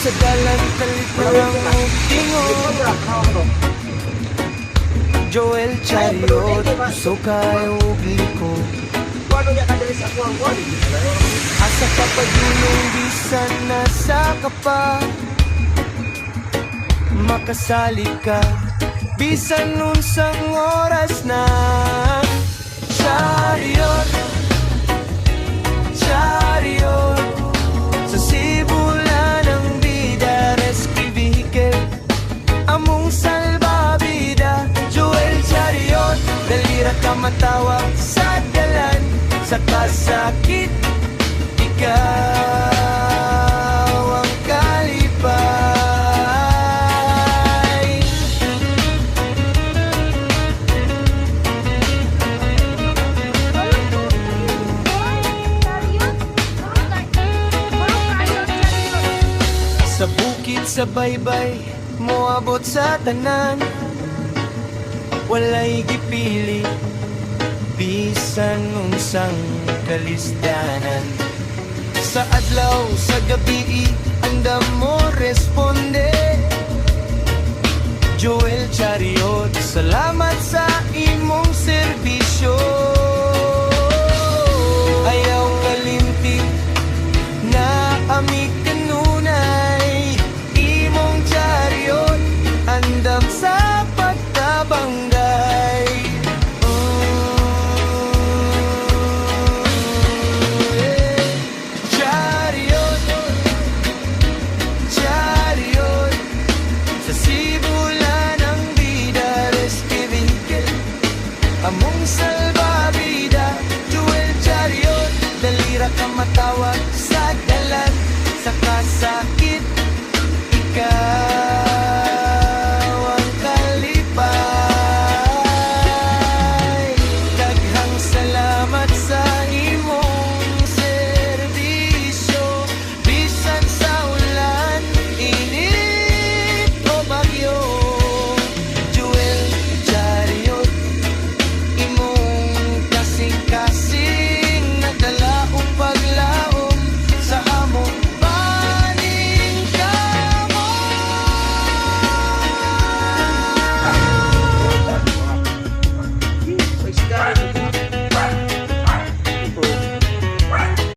sa dalan kaliparang tingon. Joel Chariot, so kayo liko. Asa ka pa dulong bisan nasa ka pa. Makasali ka bisan nun sang oras na. Chariot, chariot, sa sibulan ng bida, rescue vehicle, among salbabida. Joel Chariot, dalira ka matawag sa dalan, sa kasakit, ikaw ang kalipay. Sa bukid sa baybay, moabot sa tanan, walay gipili, bisan unsang kalisdanan. Sa adlaw, sa gabi, andam mo responde. Joel Chariot, salamat sa imong serbisyo. Ayaw kalimti na ami kanunay, imong chariot andam sa pagtabanggay. Chariot, chariot, sa sibulan ng bida, rescue vehicle, among salbabida. Joel Chariot, dalira ka matawag sa dalan, sa kasakit, ikaw